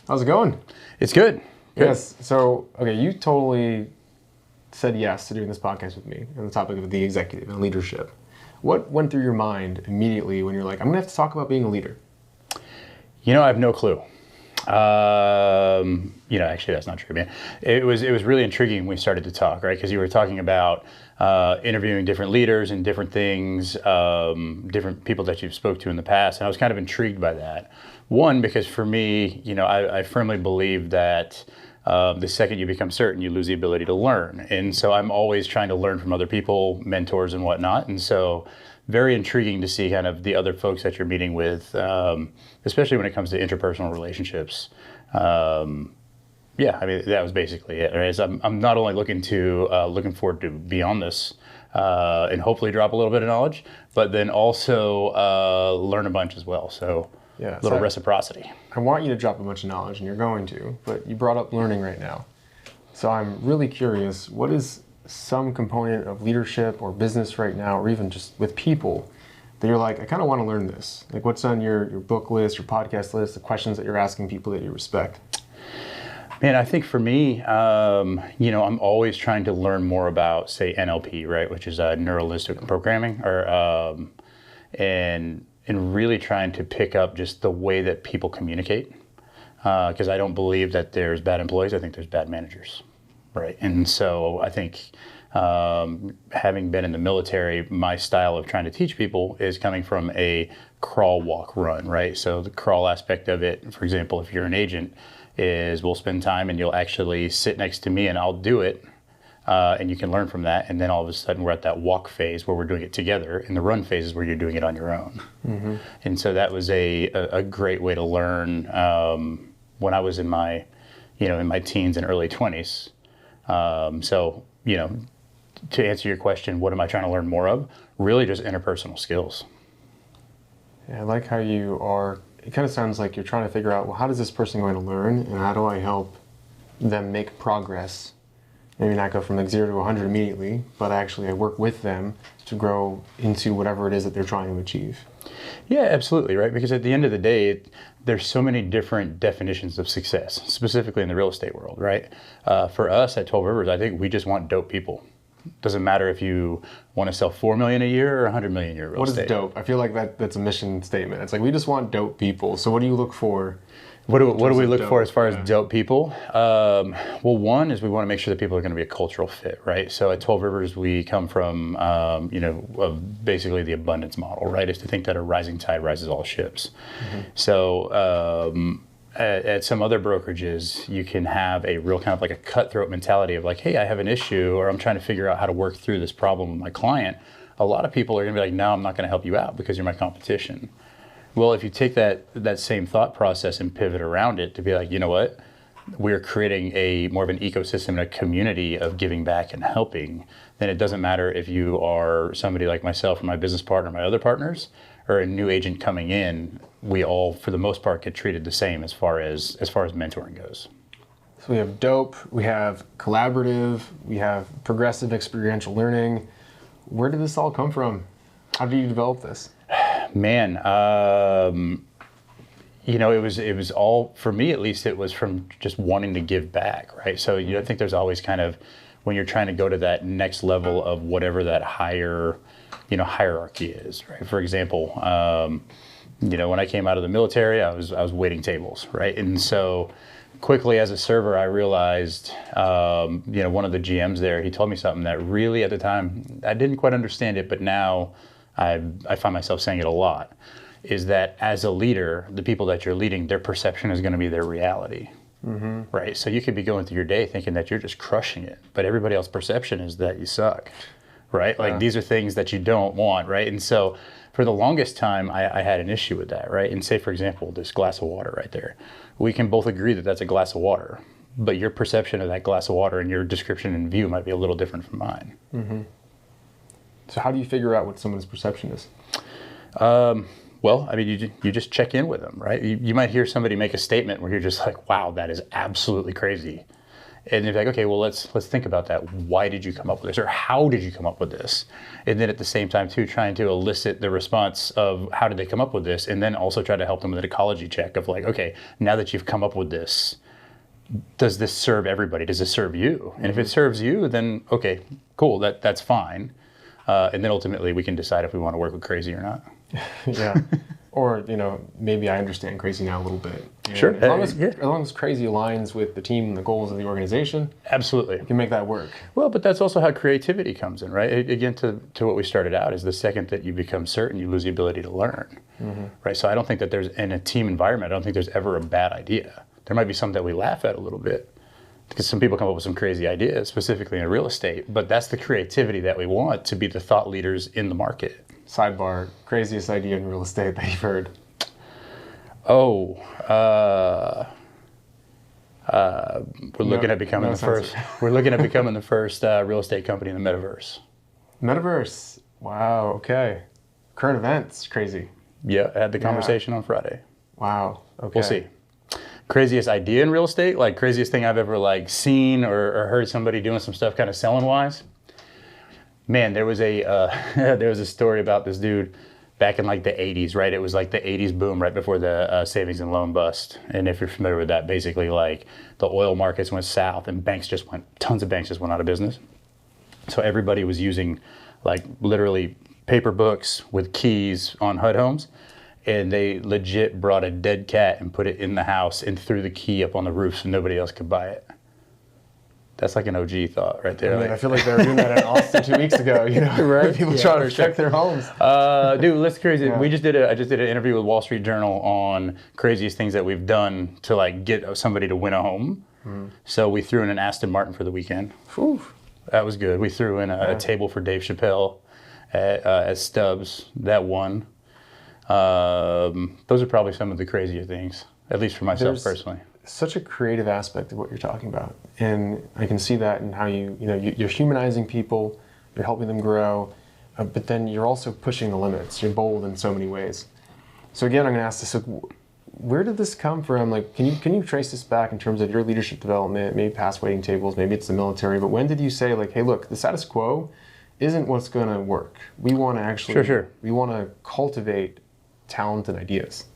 How's it going? It's good. Yes. So, okay, you totally said yes to doing this podcast with me on the topic of the executive and leadership. What went through your mind immediately when you're like, I'm going to have to talk about being a leader? I have no clue. Actually, that's not true, man. It was really intriguing when we started to talk, right? Because you were talking about interviewing different leaders and different things, different people that you've spoke to in the past, and I was kind of intrigued by that. One, because for me, I firmly believe that the second you become certain, you lose the ability to learn, and so I'm always trying to learn from other people, mentors, and whatnot, and so. Very intriguing to see kind of the other folks that you're meeting with, especially when it comes to interpersonal relationships. That was basically it. Right? So I'm not only looking forward to be on this and hopefully drop a little bit of knowledge, but then also learn a bunch as well. So a little reciprocity. I want you to drop a bunch of knowledge, and you're going to, but you brought up learning right now. So I'm really curious, what is some component of leadership or business right now, or even just with people, that you're like, I kind of want to learn this? Like, what's on your book list, your podcast list, the questions that you're asking people that you respect? Man, I think for me, I'm always trying to learn more about, say, NLP, right, which is neuro-linguistic programming, and really trying to pick up just the way that people communicate, because I don't believe that there's bad employees. I think there's bad managers. Right. And so I think having been in the military, my style of trying to teach people is coming from a crawl, walk, run. Right. So the crawl aspect of it, for example, if you're an agent, is we'll spend time and you'll actually sit next to me and I'll do it. And you can learn from that. And then all of a sudden we're at that walk phase where we're doing it together. And the run phase is where you're doing it on your own. Mm-hmm. And so that was a great way to learn when I was in my teens and early 20s. To answer your question, what am I trying to learn more of? Really just interpersonal skills. Yeah, I like how it kind of sounds like you're trying to figure out, well, how does this person going to learn, and how do I help them make progress? Maybe not go from like 0 to 100 immediately, but actually I work with them to grow into whatever it is that they're trying to achieve. Yeah, absolutely, right? Because at the end of the day, there's so many different definitions of success, specifically in the real estate world, right? For us at 12 Rivers, I think we just want dope people. Doesn't matter if you want to sell $4 million a year or $100 million a year real estate. What is dope? I feel like that's a mission statement. It's like, we just want dope people. So what do you look for? What do we look for as far as dope people? Well, one is we want to make sure that people are going to be a cultural fit, right? So at 12 Rivers, we come from, basically the abundance model, right? Is to think that a rising tide rises all ships. Mm-hmm. So at some other brokerages, you can have a real kind of like a cutthroat mentality of like, hey, I have an issue, or I'm trying to figure out how to work through this problem with my client. A lot of people are going to be like, no, I'm not going to help you out because you're my competition. Well, if you take that same thought process and pivot around it to be like, you know what, we're creating more of an ecosystem and a community of giving back and helping, then it doesn't matter if you are somebody like myself or my business partner, my other partners, or a new agent coming in. We all, for the most part, get treated the same as far as mentoring goes. So we have dope, we have collaborative, we have progressive experiential learning. Where did this all come from? How did you develop this? Man, it was all, for me at least, it was from just wanting to give back, right? So I think there's always kind of, when you're trying to go to that next level of whatever that higher, hierarchy is, right? For example, when I came out of the military, I was waiting tables, right? And so quickly as a server, I realized, one of the GMs there, he told me something that really at the time, I didn't quite understand it, but now I find myself saying it a lot, is that as a leader, the people that you're leading, their perception is going to be their reality, mm-hmm. right? So you could be going through your day thinking that you're just crushing it, but everybody else's perception is that you suck, right? Like these are things that you don't want, right? And so for the longest time, I had an issue with that, right? And say, for example, this glass of water right there. We can both agree that that's a glass of water, but your perception of that glass of water and your description and view might be a little different from mine. Mm-hmm. So how do you figure out what someone's perception is? Well, I mean, you just check in with them, right? You might hear somebody make a statement where you're just like, wow, that is absolutely crazy. And they're like, okay, well, let's think about that. Why did you come up with this? Or how did you come up with this? And then at the same time, too, trying to elicit the response of how did they come up with this? And then also try to help them with an ecology check of like, okay, now that you've come up with this, does this serve everybody? Does this serve you? And if it serves you, then okay, cool, that's fine. And then ultimately we can decide if we want to work with crazy or not. Yeah. Or, maybe I understand crazy now a little bit. Sure. As long as crazy aligns with the team and the goals of the organization. Absolutely. You can make that work. Well, but that's also how creativity comes in, right? Again, to what we started out is the second that you become certain, you lose the ability to learn, right? So I don't think that there's, in a team environment, I don't think there's ever a bad idea. There might be some that we laugh at a little bit because some people come up with some crazy ideas, specifically in real estate, but that's the creativity that we want to be the thought leaders in the market. Sidebar, craziest idea in real estate that you've heard? Oh, we're looking at becoming the first. We're looking at becoming the first real estate company in the metaverse. Metaverse. Wow. Okay. Current events. Crazy. Yeah, I had the conversation on Friday. Wow. Okay. We'll see. Craziest idea in real estate, like craziest thing I've ever like seen or heard somebody doing some stuff kind of selling wise. Man, there was a story about this dude back in like the 80s, right? It was like the 80s boom right before the savings and loan bust. And if you're familiar with that, basically like the oil markets went south and tons of banks just went out of business. So everybody was using like literally paper books with keys on HUD homes. And they legit brought a dead cat and put it in the house and threw the key up on the roof so nobody else could buy it. That's like an OG thought right there. I mean, I feel like they were doing that in Austin 2 weeks ago, right? People trying to check their homes. Dude, that's crazy. Yeah. I just did an interview with Wall Street Journal on craziest things that we've done to like get somebody to win a home. So we threw in an Aston Martin for the weekend. Whew. That was good. We threw in a table for Dave Chappelle at Stubbs. That won. Those are probably some of the crazier things, at least for myself personally. Such a creative aspect of what you're talking about, and I can see that in how you're humanizing people, you're helping them grow, but then you're also pushing the limits. You're bold in so many ways. So again, I'm going to ask this: where did this come from? Like, can you trace this back in terms of your leadership development? Maybe past waiting tables, maybe it's the military. But when did you say like, hey, look, the status quo isn't what's going to work. We want to actually, we want to cultivate talent and ideas.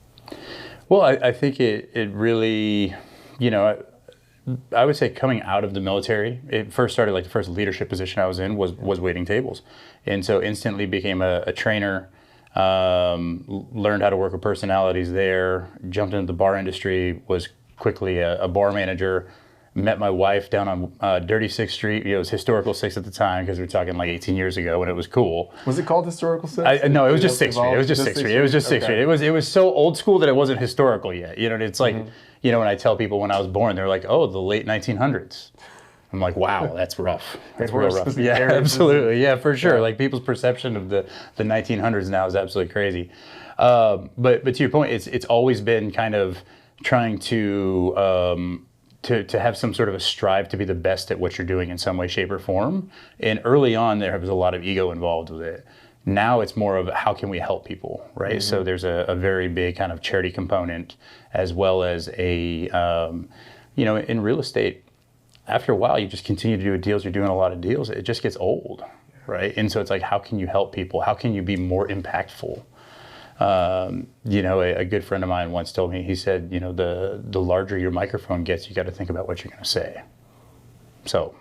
Well, I think it really, I would say coming out of the military, it first started like the first leadership position I was in was waiting tables. And so instantly became a trainer, learned how to work with personalities there, jumped into the bar industry, was quickly a bar manager, met my wife down on Dirty 6th Street. It was Historical 6 at the time because we're talking like 18 years ago when it was cool. Was it called Historical 6? No, it was just 6th Street. It was just 6th Street. It was just 6th Street. It was so old school that it wasn't historical yet. It's like, when I tell people when I was born, they're like, oh, the late 1900s. I'm like, wow, that's rough. That's real rough. Yeah, absolutely. Yeah, for sure. Yeah. Like people's perception of the 1900s now is absolutely crazy. But to your point, it's always been kind of trying to have some sort of a strive to be the best at what you're doing in some way, shape, or form. And early on, there was a lot of ego involved with it. Now it's more of how can we help people, right? So there's a very big kind of charity component, as well as in real estate, after a while, you just continue to do deals. You're doing a lot of deals. It just gets old, right? And so it's like, how can you help people? How can you be more impactful? A good friend of mine once told me, he said, the larger your microphone gets, you got to think about what you're going to say. So,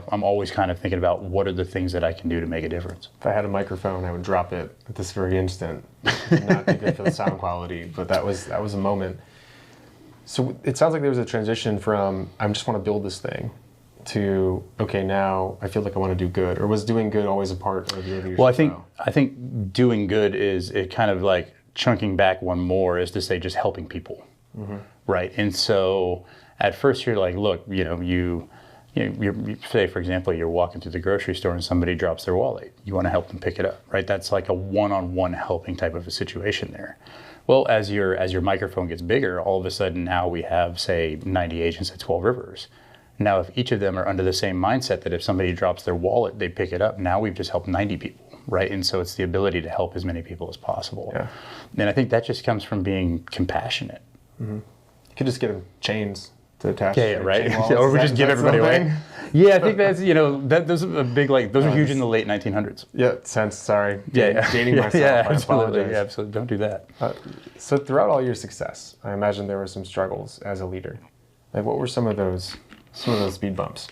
I'm always kind of thinking about what are the things that I can do to make a difference. If I had a microphone, I would drop it at this very instant. Not be good for the sound quality, but that was a moment. So it sounds like there was a transition from, I just want to build this thing, to, okay, now I feel like I want to do good. Or was doing good always a part of your leadership? Well, I think doing good is it kind of like chunking back one more is to say just helping people, right? And so at first you're like, look, you say, for example, you're walking through the grocery store and somebody drops their wallet. You want to help them pick it up, right? That's like a one-on-one helping type of a situation there. Well, as your microphone gets bigger, all of a sudden now we have, say, 90 agents at 12 Rivers. Now, if each of them are under the same mindset that if somebody drops their wallet, they pick it up, now we've just helped 90 people, right? And so it's the ability to help as many people as possible. Yeah. And I think that just comes from being compassionate. You could just get them chains to attach. Yeah, right. chain wallets? Or we Is just that- give is that everybody still a away. thing? Yeah, I think that's, those are a big, those are huge in the late 1900s. Yeah, sense. Sorry. Yeah. Dating myself. Yeah, I absolutely. apologize. Yeah, absolutely. Don't do that. So throughout all your success, I imagine there were some struggles as a leader. Like, what were some of those speed bumps?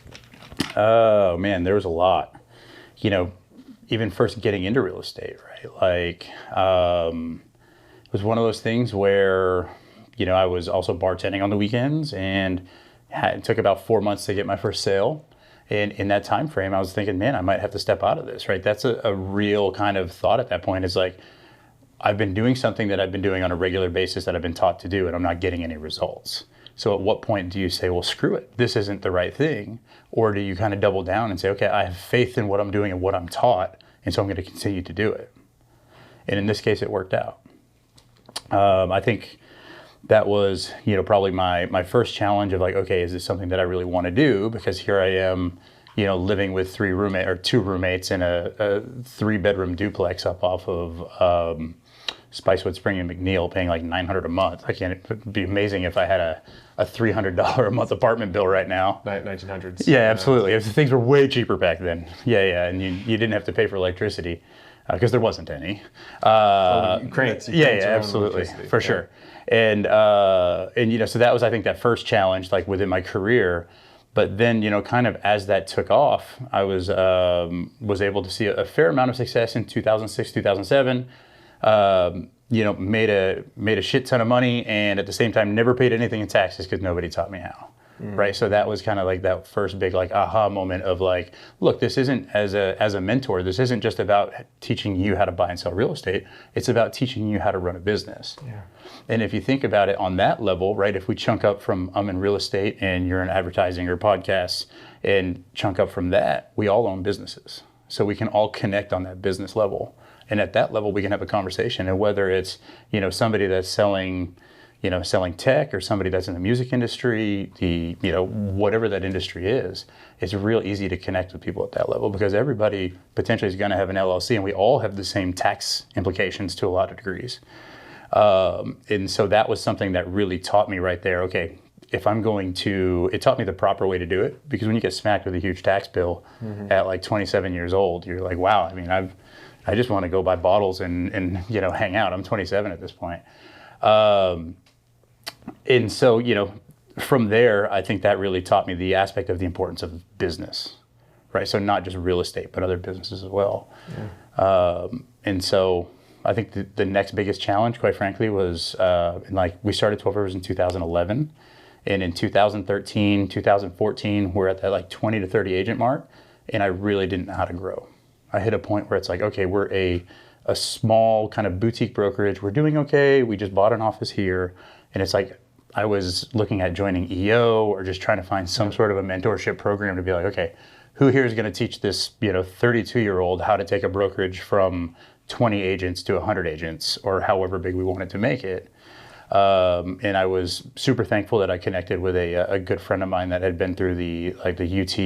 Oh man, there was a lot. Even first getting into real estate, right? Like, it was one of those things where, I was also bartending on the weekends, and it took about 4 months to get my first sale. And in that time frame, I was thinking, man, I might have to step out of this, right? That's a real kind of thought at that point. Is like, I've been doing something that I've been doing on a regular basis that I've been taught to do, and I'm not getting any results. So at what point do you say, well, screw it, this isn't the right thing? Or do you kind of double down and say, okay, I have faith in what I'm doing and what I'm taught, and so I'm going to continue to do it? And in this case, it worked out. I think that was, probably my first challenge of like, okay, is this something that I really want to do? Because here I am, living with two roommates in a 3-bedroom duplex up off of Spicewood Spring and McNeil, paying like $900 a month. It'd be amazing if I had a $300 a month apartment bill right now. 1900s. Yeah, absolutely. Things were way cheaper back then. Yeah, and you didn't have to pay for electricity because there wasn't any. Crates. Yeah, absolutely, for sure. And so that was, I think, that first challenge, like within my career. But then, kind of as that took off, I was able to see a fair amount of success in 2006, 2007. Made a shit ton of money, and at the same time never paid anything in taxes because nobody taught me how. Right. So that was kind of like that first big like aha moment of like, look, this isn't as a mentor. This isn't just about teaching you how to buy and sell real estate. It's about teaching you how to run a business. Yeah. And if you think about it on that level, right, if we chunk up from I'm in real estate and you're in advertising or podcasts, and chunk up from that, we all own businesses. So we can all connect on that business level. And at that level, we can have a conversation. And whether it's, somebody that's selling tech, or somebody that's in the music industry, whatever that industry is, it's real easy to connect with people at that level because everybody potentially is going to have an LLC, and we all have the same tax implications to a lot of degrees. And so that was something that really taught me right there, okay, it taught me the proper way to do it, because when you get smacked with a huge tax bill at like 27 years old, you're like, wow, I just want to go buy bottles and hang out. I'm 27 at this point. And so, from there, I think that really taught me the aspect of the importance of business, right? So not just real estate, but other businesses as well. Yeah. And so I think the next biggest challenge, quite frankly, was we started 12 Rivers in 2011. And in 2013, 2014, we're at that like 20 to 30 agent mark. And I really didn't know how to grow. I hit a point where it's like, okay, we're a small kind of boutique brokerage. We're doing okay. We just bought an office here. And it's like, I was looking at joining EO or just trying to find some sort of a mentorship program to be like, okay, who here is going to teach this, 32-year-old how to take a brokerage from 20 agents to 100 agents, or however big we wanted to make it. And I was super thankful that I connected with a good friend of mine that had been through the UT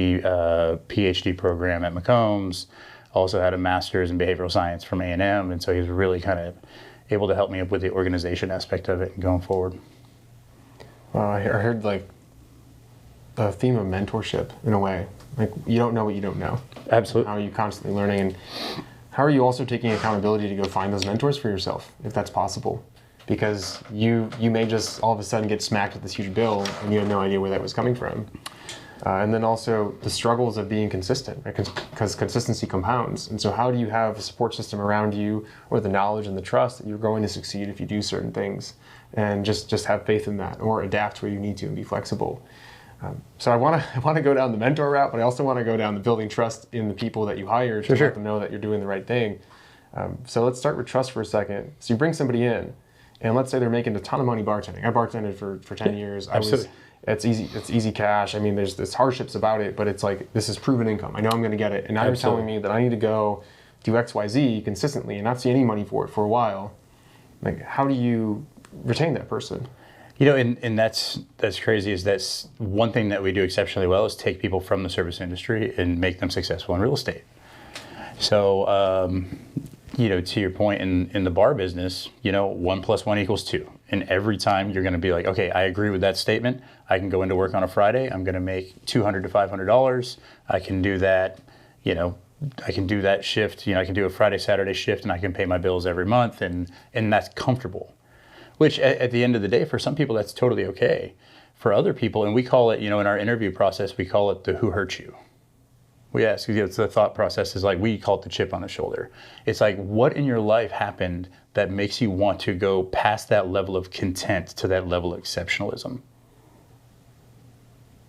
PhD program at McCombs, also had a master's in behavioral science from A&M. And so he was really kind of able to help me up with the organization aspect of it and going forward. Well, I heard like the theme of mentorship in a way. Like, you don't know what you don't know. Absolutely. How are you constantly learning, and how are you also taking accountability to go find those mentors for yourself, if that's possible? Because you may just all of a sudden get smacked with this huge bill and you had no idea where that was coming from. And then also the struggles of being consistent, right? Because consistency compounds. And so how do you have a support system around you, or the knowledge and the trust that you're going to succeed if you do certain things, and just have faith in that, or adapt where you need to and be flexible. So I want to go down the mentor route, but I also want to go down the building trust in the people that you hire to let them know that you're doing the right thing. So let's start with trust for a second. So you bring somebody in, and let's say they're making a ton of money bartending. I bartended for 10 years. It's easy cash. I mean, there's hardships about it, but it's like, this is proven income. I know I'm going to get it. And now you're telling me that I need to go do X, Y, Z consistently and not see any money for it for a while. Like, how do you retain that person? And that's crazy, is that's one thing that we do exceptionally well, is take people from the service industry and make them successful in real estate. So, to your point in the bar business, 1 + 1 = 2. And every time you're going to be like, okay, I agree with that statement. I can go into work on a Friday. I'm going to make $200 to $500. I can do that, I can do that shift. I can do a Friday, Saturday shift, and I can pay my bills every month. And that's comfortable, which at the end of the day, for some people, that's totally okay. For other people, and we call it, in our interview process, we call it the who hurt you. We ask, it's the thought process is like, we call it the chip on the shoulder. It's like, what in your life happened that makes you want to go past that level of content to that level of exceptionalism?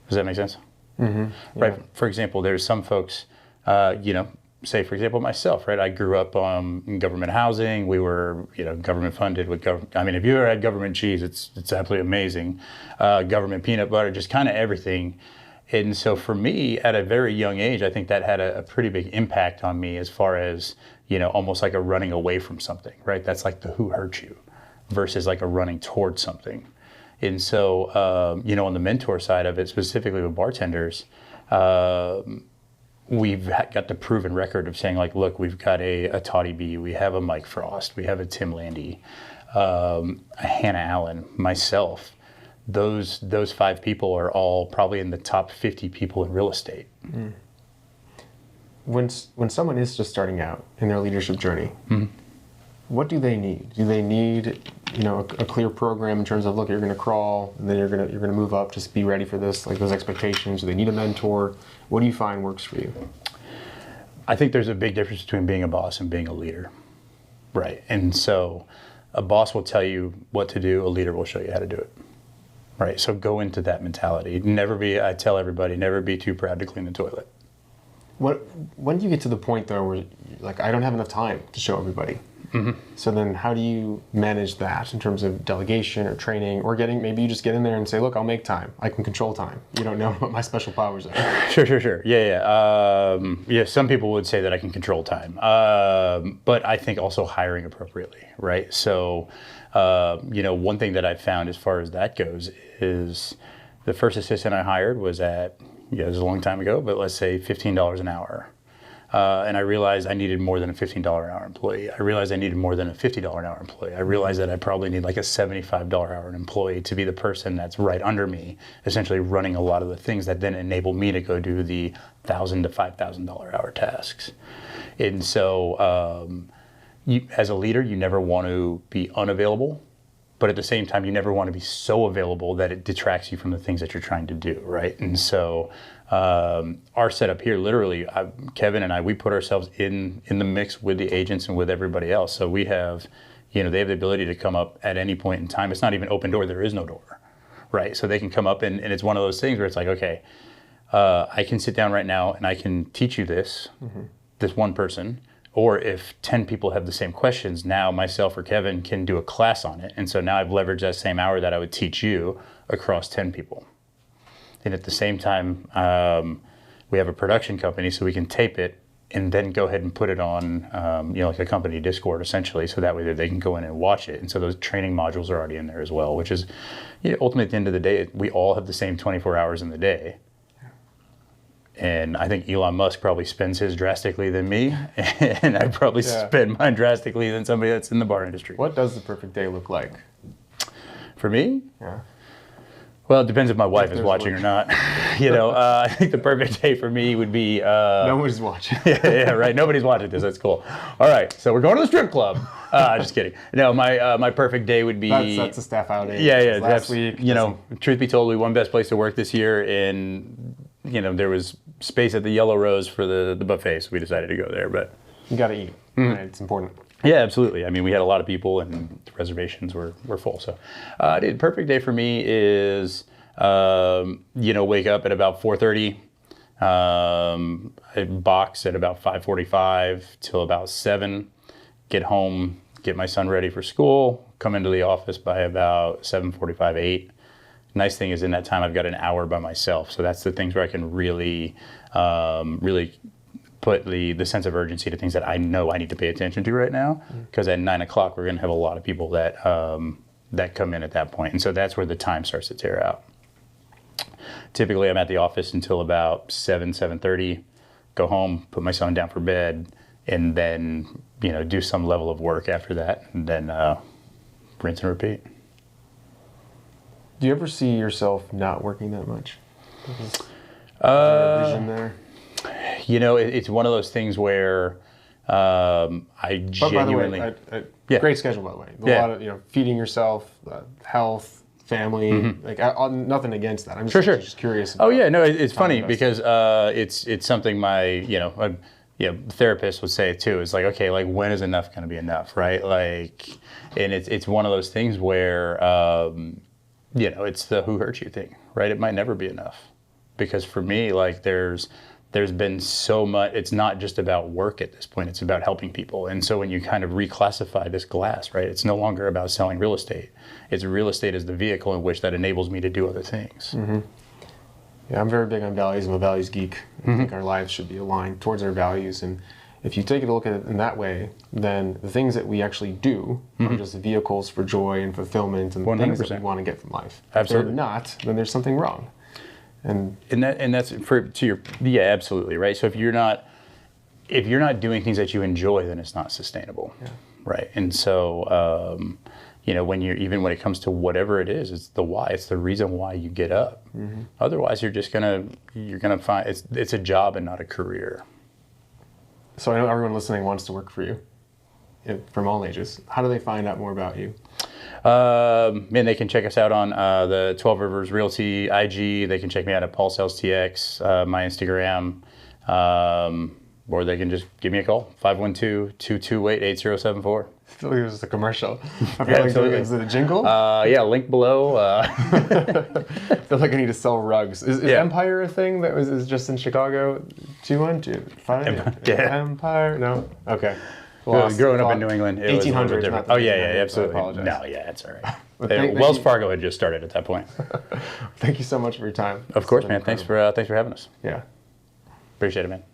Does that make sense? Mm-hmm. Yeah. Right. For example, there's some folks, say, for example, myself, right? I grew up in government housing. We were, government funded with government. I mean, if you ever had government cheese, it's absolutely amazing. Government peanut butter, just kind of everything. And so for me, at a very young age, I think that had a pretty big impact on me as far as, almost like a running away from something, right? That's like the who hurt you versus like a running towards something. And so, on the mentor side of it, specifically with bartenders, we've got the proven record of saying like, look, we've got a Toddy B, we have a Mike Frost, we have a Tim Landy, a Hannah Allen, myself. Those 5 people are all probably in the top 50 people in real estate. Mm. When someone is just starting out in their leadership journey, mm-hmm. What do they need? Do they need, a clear program in terms of, look, you're going to crawl, and then you're going to move up. Just be ready for this, like those expectations. Do they need a mentor? What do you find works for you? I think there's a big difference between being a boss and being a leader, right? And so, a boss will tell you what to do. A leader will show you how to do it. Right, so go into that mentality. I tell everybody, never be too proud to clean the toilet. When do you get to the point, though, where, like, I don't have enough time to show everybody? Mm-hmm. So then how do you manage that in terms of delegation or training or maybe you just get in there and say, look, I'll make time. I can control time. You don't know what my special powers are. Sure. Yeah. Some people would say that I can control time. But I think also hiring appropriately, right? So, one thing that I've found as far as that goes is the first assistant I hired was at, it was a long time ago, but let's say $15 an hour. And I realized I needed more than a $15 an hour employee. I realized I needed more than a $50 an hour employee. I realized that I probably need like a $75 an hour employee to be the person that's right under me, essentially running a lot of the things that then enable me to go do the $1,000 to $5,000 hour tasks. And so as a leader, you never want to be unavailable, but at the same time, you never want to be so available that it detracts you from the things that you're trying to do, right? And so our setup here, literally, Kevin and I, we put ourselves in the mix with the agents and with everybody else. So we have, they have the ability to come up at any point in time. It's not even open door, there is no door, right? So they can come up and it's one of those things where it's like, okay, I can sit down right now and I can teach you this, mm-hmm. this one person. Or if 10 people have the same questions, now myself or Kevin can do a class on it. And so now I've leveraged that same hour that I would teach you across 10 people. And at the same time, we have a production company, so we can tape it and then go ahead and put it on, like a company Discord, essentially, so that way they can go in and watch it. And so those training modules are already in there as well, which is, ultimately at the end of the day, we all have the same 24 hours in the day. And I think Elon Musk probably spends his drastically than me, and I probably spend mine drastically than somebody that's in the bar industry. What does the perfect day look like? For me? Yeah. Well, it depends if my wife is watching or not. I think the perfect day for me would be... Nobody's watching. yeah, right. Nobody's watching this. That's cool. All right, so we're going to the strip club. Just kidding. No, my perfect day would be... That's a staff outing. Yeah. Last week. Truth be told, we won Best Place to Work this year, and, there was space at the Yellow Rose for the buffet, so we decided to go there. But you got to eat. Mm-hmm. Right? It's important. Yeah, absolutely. I mean, we had a lot of people, and the reservations were full. So, the perfect day for me is, wake up at about 4:30, I box at about 5:45 till about 7, get home, get my son ready for school, come into the office by about 7:45, 8. Nice thing is in that time I've got an hour by myself, so that's the things where I can really put the sense of urgency to things that I know I need to pay attention to right now, because at 9 o'clock we're going to have a lot of people that come in at that point, and so that's where the time starts to tear out. Typically I'm at the office until about 7:30, go home, put my son down for bed, and then, do some level of work after that, and then rinse and repeat. Do you ever see yourself not working that much? Is there a vision there? It's one of those things where I genuinely... By the way, great schedule, by the way. A lot of, feeding yourself, health, family, nothing against that. I'm just curious. Oh yeah, no, it's funny because it's something my therapist would say too. It's like, okay, like when is enough going to be enough, right? Like, and it's one of those things where it's the who hurt you thing, right? It might never be enough, because for me, like there's been so much. It's not just about work at this point. It's about helping people. And so when you kind of reclassify this glass, right, it's no longer about selling real estate. It's real estate as the vehicle in which that enables me to do other things. Mm-hmm. Yeah, I'm very big on values. I'm a values geek. I think our lives should be aligned towards our values. And if you take a look at it in that way, then the things that we actually do are just vehicles for joy and fulfillment and the things that we want to get from life. Absolutely. If they're not, then there's something wrong. And that's absolutely right. So if you're not doing things that you enjoy, then it's not sustainable, right? And so when it comes to whatever it is, it's the why. It's the reason why you get up. Mm-hmm. Otherwise, you're gonna find it's a job and not a career. So I know everyone listening wants to work for you, from all ages. How do they find out more about you? And they can check us out on the 12 Rivers Realty IG. They can check me out at Paul Sales TX, my Instagram, or they can just give me a call, 512-228-8074. I feel like it was just a commercial. I feel like is it a jingle? Link below. I feel like I need to sell rugs. Is Empire a thing that is just in Chicago? 215? Empire? No? Okay. Growing up in New England, it 1800s, was a different. Oh, yeah, absolutely. No, it's all right. Wells Fargo had just started at that point. Thank you so much for your time. Of course, man. Thanks for having us. Yeah. Appreciate it, man.